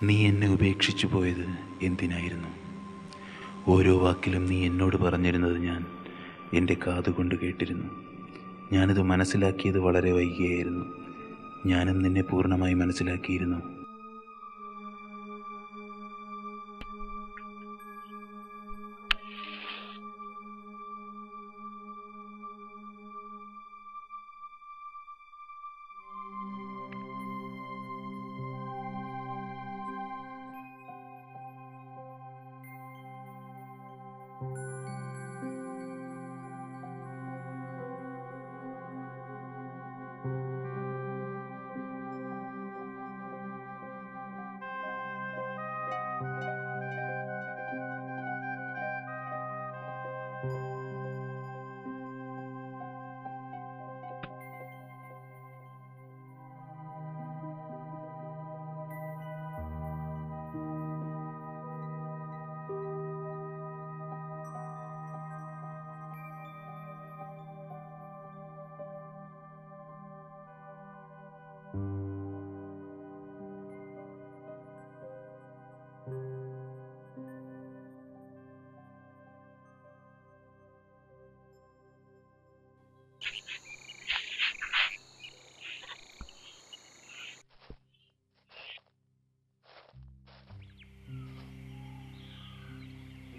നീ എന്നെ ഉപേക്ഷിച്ചു പോയത് എന്തിനായിരുന്നു? ഓരോ വാക്കിലും നീ എന്നോട് പറഞ്ഞിരുന്നത് ഞാൻ എൻ്റെ കാതുകൊണ്ട് കേട്ടിരുന്നു. ഞാനത് മനസ്സിലാക്കിയത് വളരെ വൈകിയായിരുന്നു. ഞാനും നിന്നെ പൂർണ്ണമായി മനസ്സിലാക്കിയിരുന്നു.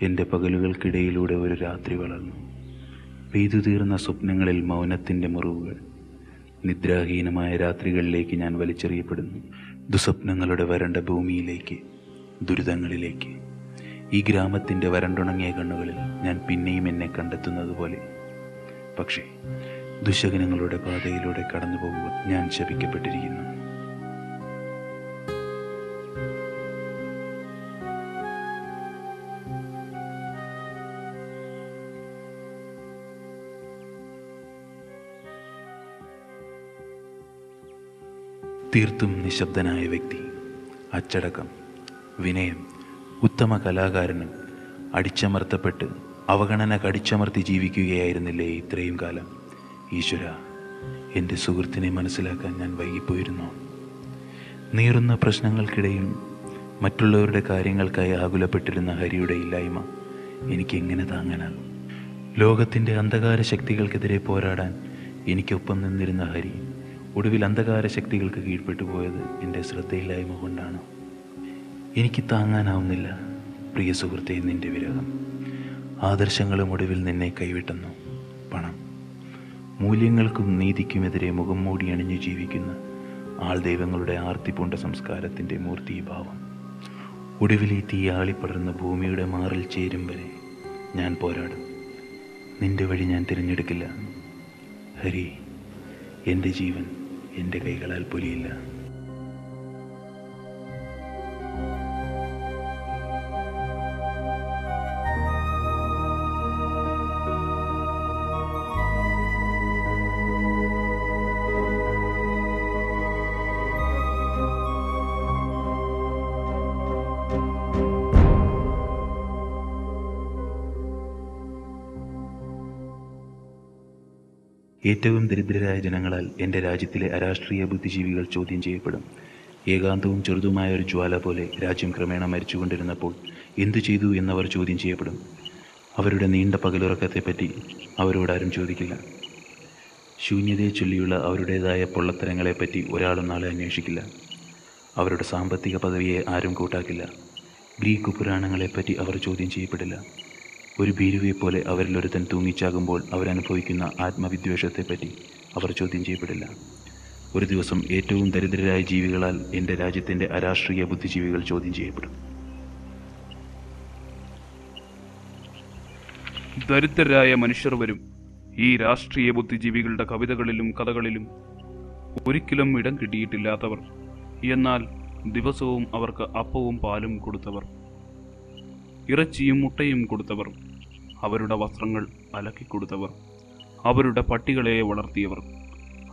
എൻ്റെ പകലുകൾക്കിടയിലൂടെ ഒരു രാത്രി വളർന്നു. പെയ്തു തീർന്ന സ്വപ്നങ്ങളിൽ മൗനത്തിൻ്റെ മുറിവുകൾ. നിദ്രാഹീനമായ രാത്രികളിലേക്ക് ഞാൻ വലിച്ചെറിയപ്പെടുന്നു. ദുസ്വപ്നങ്ങളുടെ വരണ്ട ഭൂമിയിലേക്ക്, ദുരിതങ്ങളിലേക്ക്. ഈ ഗ്രാമത്തിൻ്റെ വരണ്ടുണങ്ങിയ കണ്ണുകളിൽ ഞാൻ പിന്നെയും എന്നെ കണ്ടെത്തുന്നത് പോലെ. പക്ഷേ ദുശകനങ്ങളുടെ പാതയിലൂടെ കടന്നു പോകുമ്പോൾ ഞാൻ ശപിക്കപ്പെട്ടിരിക്കുന്നു. തീർത്തും നിശബ്ദനായ വ്യക്തി, അച്ചടക്കം, വിനയം, ഉത്തമ കലാകാരനും അടിച്ചമർത്തപ്പെട്ട് അവഗണന കടിച്ചമർത്തി ജീവിക്കുകയായിരുന്നില്ലേ ഇത്രയും കാലം? ഈശ്വര, എൻ്റെ സുഹൃത്തിനെ മനസ്സിലാക്കാൻ ഞാൻ വൈകിപ്പോയിരുന്നു. നീറുന്ന പ്രശ്നങ്ങൾക്കിടയിൽ മറ്റുള്ളവരുടെ കാര്യങ്ങൾക്കായി ആകുലപ്പെട്ടിരുന്ന ഹരിയുടെ ഇല്ലായ്മ എനിക്കെങ്ങനെ താങ്ങാനാകും? ലോകത്തിൻ്റെ അന്ധകാര ശക്തികൾക്കെതിരെ പോരാടാൻ എനിക്കൊപ്പം നിന്നിരുന്ന ഹരി ഒടുവിൽ അന്ധകാര ശക്തികൾക്ക് കീഴ്പ്പെട്ടു പോയത് എൻ്റെ ശ്രദ്ധയില്ലായ്മ കൊണ്ടാണ്. എനിക്ക് താങ്ങാനാവുന്നില്ല പ്രിയ സുഹൃത്തെ നിൻ്റെ വിരഹം. ആദർശങ്ങളും ഒടുവിൽ നിന്നെ കൈവിട്ടുന്നു. പണം, മൂല്യങ്ങൾക്കും നീതിക്കുമെതിരെ മുഖം മൂടി അണിഞ്ഞു ജീവിക്കുന്ന ആൾ ദൈവങ്ങളുടെ ആർത്തിപൂണ്ട സംസ്കാരത്തിൻ്റെ മൂർത്തീഭാവം. ഒടുവിൽ ഈ തീയാളിപ്പടർന്ന ഭൂമിയുടെ മാറിൽ ചേരും വരെ ഞാൻ പോരാടും. നിന്റെ വഴി ഞാൻ തിരഞ്ഞെടുക്കില്ല ഹരി. എൻ്റെ ജീവൻ എൻ്റെ കൈകളാൽ പൊലിയില്ല. ഏറ്റവും ദരിദ്രരായ ജനങ്ങളാൽ എൻ്റെ രാജ്യത്തിലെ അരാഷ്ട്രീയ ബുദ്ധിജീവികൾ ചോദ്യം ചെയ്യപ്പെടും. ഏകാന്തവും ചെറുതുമായ ഒരു ജ്വാല പോലെ രാജ്യം ക്രമേണ മരിച്ചുകൊണ്ടിരുന്നപ്പോൾ എന്തു ചെയ്തു എന്നവർ ചോദ്യം ചെയ്യപ്പെടും. അവരുടെ നീണ്ട പകലുറക്കത്തെപ്പറ്റി അവരോടാരും ചോദിക്കില്ല. ശൂന്യതയെ ചൊല്ലിയുള്ള അവരുടേതായ പൊള്ളത്തരങ്ങളെപ്പറ്റി ഒരാളും നാളെ അന്വേഷിക്കില്ല. അവരുടെ സാമ്പത്തിക പദവിയെ ആരും കൂട്ടാക്കില്ല. ഗ്രീക്ക് പുരാണങ്ങളെപ്പറ്റി അവർ ചോദ്യം ചെയ്യപ്പെടില്ല. ഒരു ഭീരുവെപ്പോലെ അവരിലൊരുത്തൻ തൂങ്ങിച്ചാകുമ്പോൾ അവരനുഭവിക്കുന്ന ആത്മവിദ്വേഷത്തെപ്പറ്റി അവർ ചോദ്യം ചെയ്യപ്പെടില്ല. ഒരു ദിവസം ഏറ്റവും ദരിദ്രരായ ജീവികളാൽ എൻ്റെ രാജ്യത്തിൻ്റെ അരാഷ്ട്രീയ ബുദ്ധിജീവികൾ ചോദ്യം ചെയ്യപ്പെടും. ദരിദ്രരായ മനുഷ്യർ വരും ഈ രാഷ്ട്രീയ ബുദ്ധിജീവികളുടെ കവിതകളിലും കഥകളിലും. ഒരിക്കലും ഇടം കിട്ടിയിട്ടില്ലാത്തവർ, എന്നാൽ ദിവസവും അവർക്ക് അപ്പവും പാലും കൊടുത്തവർ, ഇറച്ചിയും മുട്ടയും കൊടുത്തവർ, അവരുടെ വസ്ത്രങ്ങൾ അലക്കിക്കൊടുത്തവർ, അവരുടെ പട്ടികളെ വളർത്തിയവർ,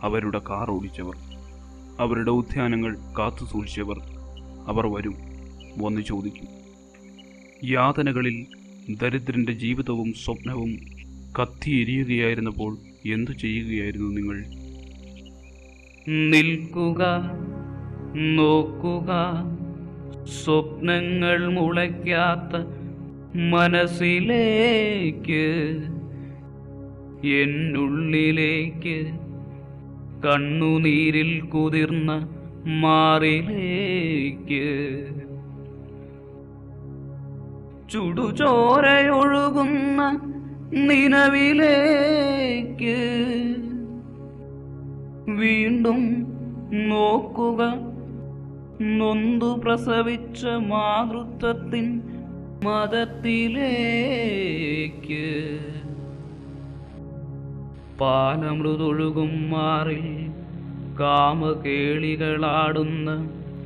അവരുടെ കാർ ഓടിച്ചവർ, അവരുടെ ഉദ്യാനങ്ങൾ കാത്തു സൂക്ഷിച്ചവർ. അവർ വരും, വന്നു ചോദിക്കും. യാതനകളിൽ ദരിദ്രൻ്റെ ജീവിതവും സ്വപ്നവും കത്തിയെരിയുകയായിരുന്നപ്പോൾ എന്തു ചെയ്യുകയായിരുന്നു നിങ്ങൾ? നിൽക്കുക, നോക്കുക, സ്വപ്നങ്ങൾ മുളയ്ക്കാത്ത മനസ്സിലേക്ക്, എന്നുള്ളിലേക്ക്, കണ്ണുനീരിൽ കുതിർന്ന മാറിലേക്ക്, ചുടുചോരയൊഴുകുന്ന നിലവിലേക്ക് വീണ്ടും നോക്കുക. നൊന്തു പ്രസവിച്ച മാതൃത്വത്തിൻ മതത്തിലേക്ക്, പാലമൃതൊഴുകും മാറിൽ കാമകേളികളാടുന്ന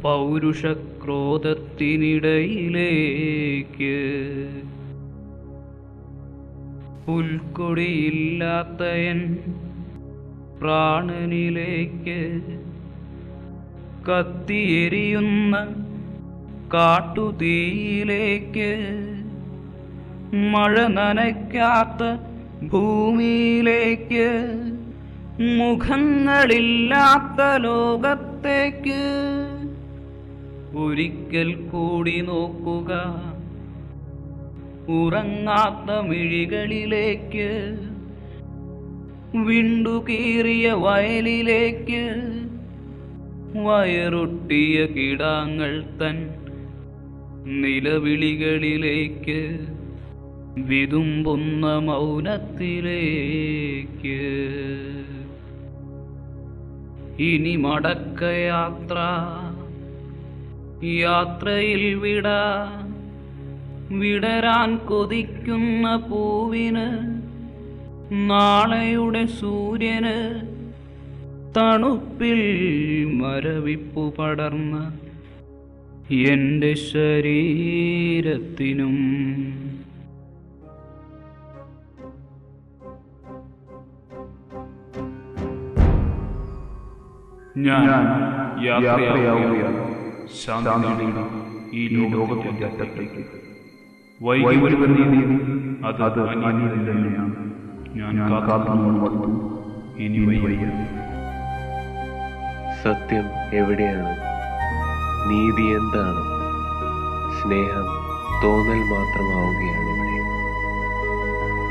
പൗരുഷക്രോധത്തിനിടയിലേക്ക്, പുൽക്കൊടിയില്ലാത്ത എൻ പ്രാണനിലേക്ക്, കത്തിയെരിയുന്ന കാട്ടുതീയിലേക്ക്, മഴ നനയ്ക്കാത്ത ഭൂമിയിലേക്ക്, മുഖങ്ങളില്ലാത്ത ലോകത്തേക്ക് ഒരിക്കൽ കൂടി നോക്കുക. ഉറങ്ങാത്ത മിഴികളിലേക്ക്, വിണ്ടുകീറിയ വയലിലേക്ക്, വയറൊട്ടിയ കിടാങ്ങൾ തൻ നിലവിളികളിലേക്ക്, വിതുമ്പുന്ന മൗനത്തിലേക്ക്. ഇനി മടക്കയാത്ര, യാത്രയിൽ വിടരാൻ കൊതിക്കുന്ന പൂവിന്, നാളെയുടെ സൂര്യന്, തണുപ്പിൽ മരവിപ്പു പടർന്ന എൻ്റെ ശരീരത്തിനും. ഞാൻ യാത്രയാവുകയാണ് ശാന്തി നേടി ഈ ലോകത്തിന്റെ അറ്റത്തേക്ക്. വൈകി വരുന്ന അത് അനിയനിൽ തന്നെയാണ്. ഞാൻ കാത്തുനിന്നു, ഇനി വയ്യ. സത്യം എവിടെയാണ്? നീതി എന്താണ്? സ്നേഹം തോന്നൽ മാത്രമാവുകയാണ് ഇവിടെ.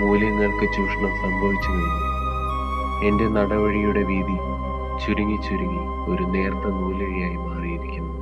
മൂല്യങ്ങൾക്ക് ചൂഷണം സംഭവിച്ചു കഴിഞ്ഞു. എൻ്റെ നടവഴിയുടെ വീതി ചുരുങ്ങി ചുരുങ്ങി ഒരു നേർത്ത നൂലിഴയായി മാറിയിരിക്കുന്നു.